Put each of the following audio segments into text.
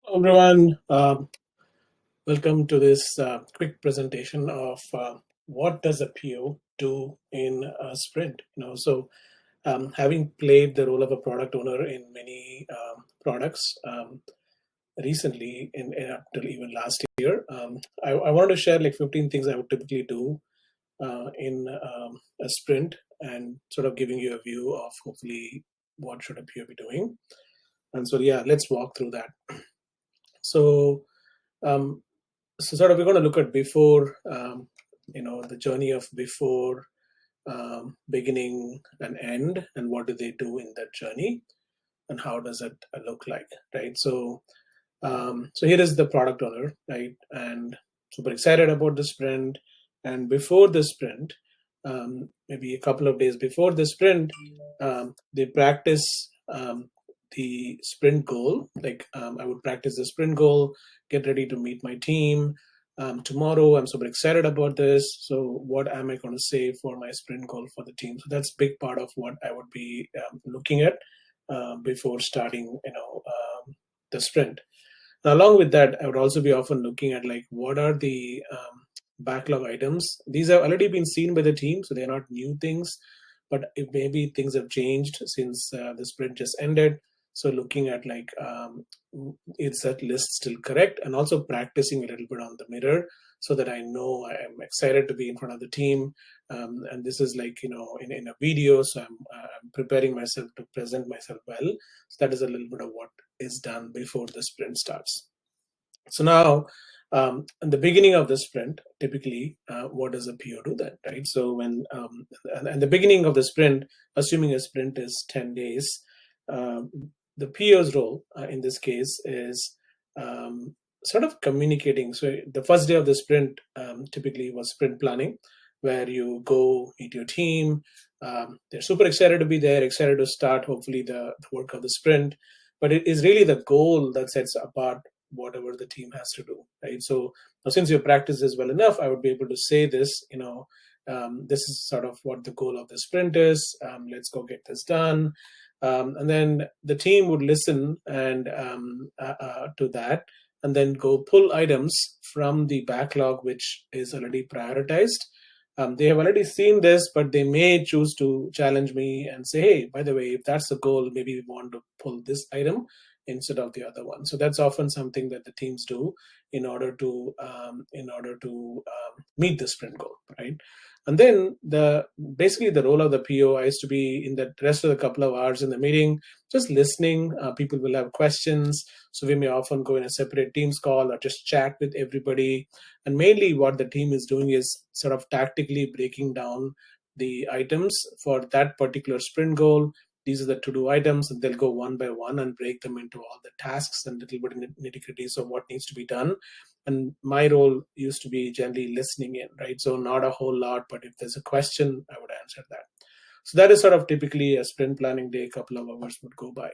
Everyone, welcome to this quick presentation of what does a PO do in a sprint. Having played the role of a product owner in many products recently, up till even last year, I wanted to share like 15 things I would typically do in a sprint, and sort of giving you a view of hopefully what should a PO be doing. And so, yeah, let's walk through that. So. Um, so sort of we're going to look at before, the journey of before, beginning and end, and what do they do in that journey, and how does it look like, right? So here is the product owner, right? And super excited about the sprint. And before the sprint, maybe a couple of days before the sprint, they practice the sprint goal. I would practice the sprint goal, get ready to meet my team. Tomorrow, I'm super excited about this. So, what am I going to say for my sprint goal for the team? So that's a big part of what I would be looking at before starting, the sprint. And along with that, I would also be often looking at like what are the backlog items. These have already been seen by the team, so they're not new things, but if maybe things have changed since the sprint just ended. So looking at like is that list still correct, and also practicing a little bit on the mirror so that I know I am excited to be in front of the team. And this is like in a video, so I'm preparing myself to present myself well. So that is a little bit of what is done before the sprint starts. So now, in the beginning of the sprint, typically, what does a PO do then, right? So when and the beginning of the sprint, assuming a sprint is 10 days, the PO's role in this case is sort of communicating. So the first day of the sprint typically was sprint planning, where you go meet your team. They're super excited to be there, excited to start hopefully the work of the sprint. But it is really the goal that sets apart whatever the team has to do, right? So now, since your practice is well enough, I would be able to say this. This is sort of what the goal of the sprint is. Let's go get this done. And then the team would listen and to that, and then go pull items from the backlog, which is already prioritized. They have already seen this, but they may choose to challenge me and say, hey, by the way, if that's the goal, maybe we want to pull this item instead of the other one. So that's often something that the teams do in order to meet the sprint goal, right? And then basically the role of the PO is to be in the rest of the couple of hours in the meeting, just listening. People will have questions, so we may often go in a separate Teams call or just chat with everybody. And mainly, what the team is doing is sort of tactically breaking down the items for that particular sprint goal. These are the to-do items, and they'll go one by one and break them into all the tasks and little bit nitty-gritties of what needs to be done. And my role used to be generally listening in, right? So not a whole lot, but if there's a question, I would answer that. So that is sort of typically a sprint planning day. A couple of hours would go by.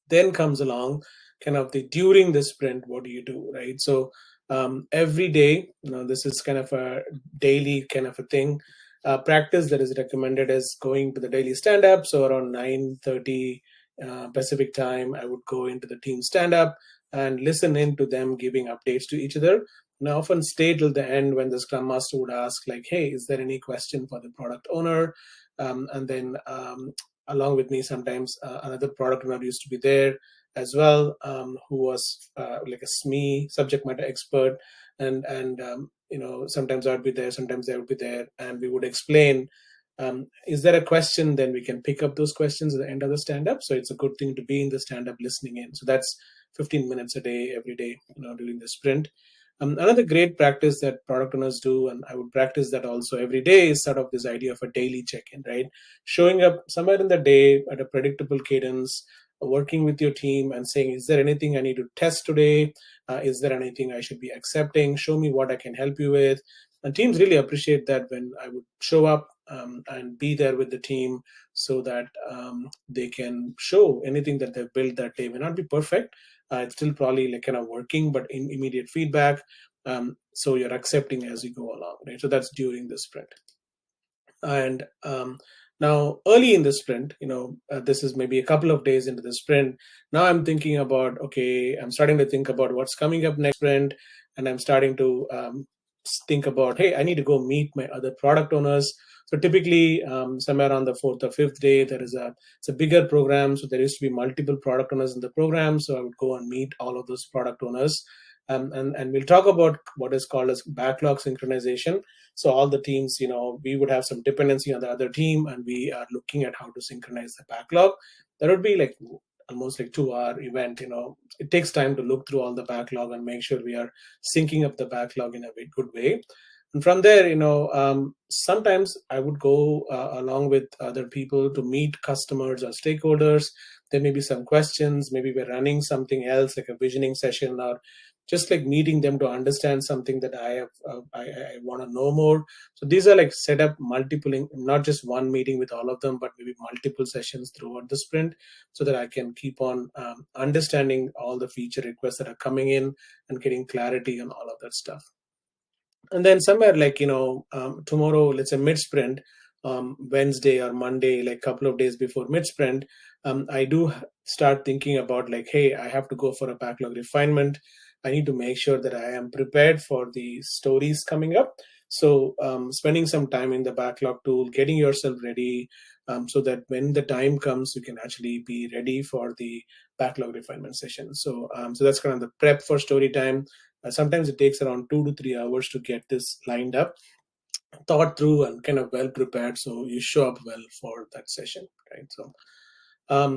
Then comes along kind of the during the sprint, what do you do, right? So every day, this is kind of a daily kind of a thing. Practice that is recommended is going to the daily stand-up. So around 9:30 Pacific time, I would go into the team stand-up and listen in to them giving updates to each other. And I often stay till the end when the Scrum Master would ask, like, hey, is there any question for the product owner? And then along with me, sometimes another product owner used to be there as well, who was like a SME, subject matter expert. And sometimes I would be there, sometimes they would be there, and we would explain, is there a question? Then we can pick up those questions at the end of the stand-up. So it's a good thing to be in the stand-up listening in. So that's 15 minutes a day, every day, during the sprint. Another great practice that product owners do, and I would practice that also every day, is sort of this idea of a daily check-in, right? Showing up somewhere in the day at a predictable cadence, working with your team and saying, is there anything I need to test today? Is there anything I should be accepting? Show me what I can help you with. And teams really appreciate that when I would show up and be there with the team so that they can show anything that they've built that day. May not be perfect. It's still probably like kind of working, but in immediate feedback. So you're accepting as you go along, right? So that's during the sprint. And Now, early in the sprint, this is maybe a couple of days into the sprint. Now I'm thinking about, okay, I'm starting to think about what's coming up next sprint, and I'm starting to think about, hey, I need to go meet my other product owners. So typically, somewhere on the fourth or fifth day, it's a bigger program, so there used to be multiple product owners in the program. So I would go and meet all of those product owners, and we'll talk about what is called as backlog synchronization. So all the teams, we would have some dependency on the other team, and we are looking at how to synchronize the backlog. That would be like almost like 2 hour event. It takes time to look through all the backlog and make sure we are syncing up the backlog in a good way. And from there, sometimes I would go along with other people to meet customers or stakeholders. There may be some questions. Maybe we're running something else like a visioning session, or just like meeting them to understand something that I want to know more. So these are like set up multiple, not just one meeting with all of them, but maybe multiple sessions throughout the sprint, so that I can keep on understanding all the feature requests that are coming in and getting clarity on all of that stuff. And then somewhere like tomorrow, let's say mid sprint, Wednesday or Monday, like couple of days before mid sprint, I do start thinking about like, hey, I have to go for a backlog refinement. I need to make sure that I am prepared for the stories coming up. So spending some time in the backlog tool, getting yourself ready, so that when the time comes, you can actually be ready for the backlog refinement session. So that's kind of the prep for story time. Sometimes it takes around 2 to 3 hours to get this lined up, thought through, and kind of well prepared, so you show up well for that session, right?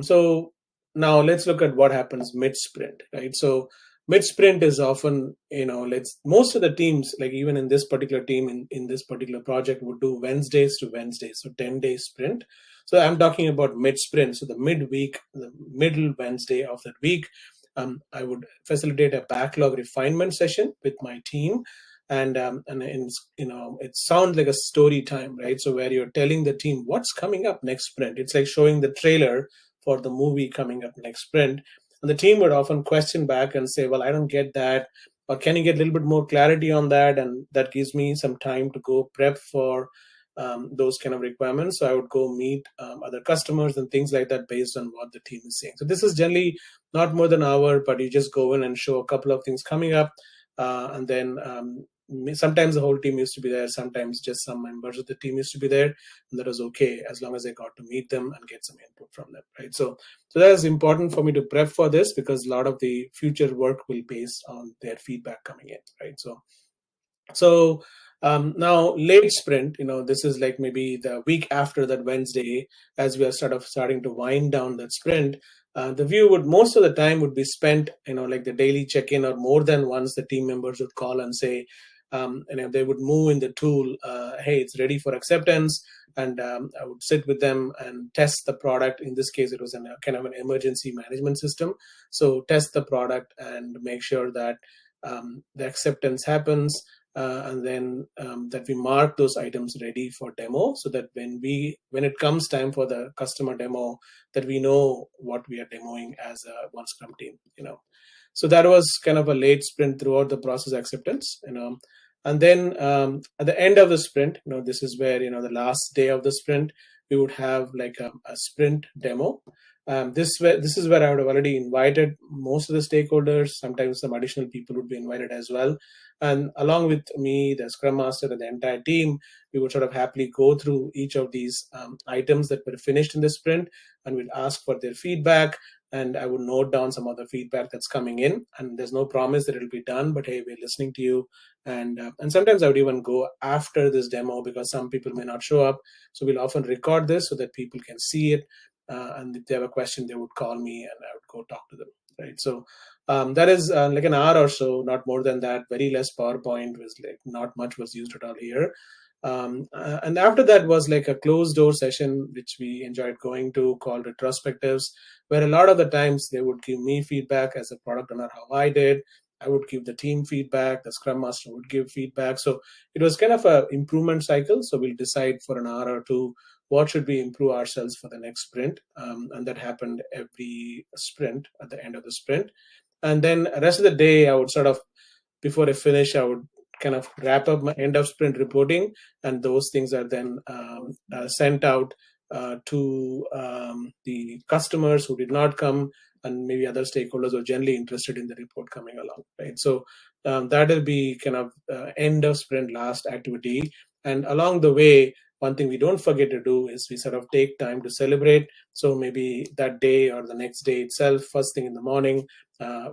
So now let's look at what happens mid sprint, right? So mid sprint is often, let's most of the teams, like even in this particular team, in this particular project, would do Wednesdays to Wednesdays, so 10-day sprint. So I'm talking about mid sprint, so the midweek, the middle Wednesday of that week, I would facilitate a backlog refinement session with my team. And it sounds like a story time, right? So where you're telling the team what's coming up next sprint. It's like showing the trailer for the movie coming up next sprint. And the team would often question back and say, well, I don't get that, or can you get a little bit more clarity on that? And that gives me some time to go prep for those kind of requirements. So I would go meet other customers and things like that based on what the team is saying. So this is generally not more than an hour, but you just go in and show a couple of things coming up, and then sometimes the whole team used to be there, sometimes just some members of the team used to be there, and that was okay as long as I got to meet them and get some input from them, right? So that is important for me to prep for this, because a lot of the future work will be based on their feedback coming in, right? So now late sprint, this is like maybe the week after that Wednesday, as we are starting to wind down that sprint. The view would most of the time would be spent, like the daily check-in, or more than once the team members would call and say, they would move in the tool, hey, it's ready for acceptance. And I would sit with them and test the product. In this case, it was kind of an emergency management system. So test the product and make sure that the acceptance happens, and then that we mark those items ready for demo, so that when it comes time for the customer demo, that we know what we are demoing as a one Scrum team. So that was kind of a late sprint throughout the process acceptance. And then at the end of the sprint, this is where, the last day of the sprint, we would have like a sprint demo. This is where I would have already invited most of the stakeholders. Sometimes some additional people would be invited as well. And along with me, the Scrum Master, and the entire team, we would sort of happily go through each of these items that were finished in the sprint, and we'd ask for their feedback. And I would note down some of the feedback that's coming in. And there's no promise that it'll be done, but hey, we're listening to you. And sometimes I would even go after this demo, because some people may not show up. So we'll often record this so that people can see it. And if they have a question, they would call me and I would go talk to them, right? So that is like an hour or so, not more than that. Very less PowerPoint, was like not much was used at all here. And after that was like a closed door session, which we enjoyed going to, called retrospectives, where a lot of the times they would give me feedback as a product owner, how I did. I would give the team feedback, the Scrum Master would give feedback. So it was kind of a improvement cycle. So we'll decide for an hour or two, what should we improve ourselves for the next sprint. And that happened every sprint at the end of the sprint. And then the rest of the day, I would sort of, before I finish, I would kind of wrap up my end of sprint reporting, and those things are then sent out to the customers who did not come, and maybe other stakeholders who are generally interested in the report coming along, right? So that will be kind of end of sprint last activity. And along the way, one thing we don't forget to do is we sort of take time to celebrate. So maybe that day or the next day itself, first thing in the morning,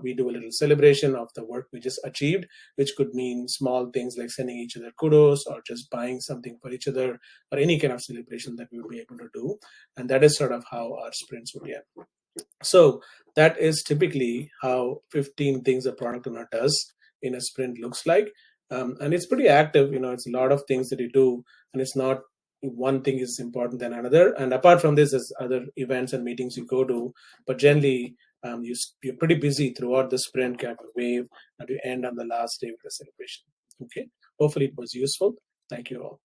we do a little celebration of the work we just achieved, which could mean small things like sending each other kudos or just buying something for each other, or any kind of celebration that we will be able to do. And that is sort of how our sprints would end. So that is typically how 15 things a product owner does in a sprint looks like. And it's pretty active, it's a lot of things that you do, and it's not one thing is important than another. And apart from this, there's other events and meetings you go to, but generally you're pretty busy throughout the sprint kind of wave, and you end on the last day with a celebration. Okay, hopefully it was useful. Thank you all.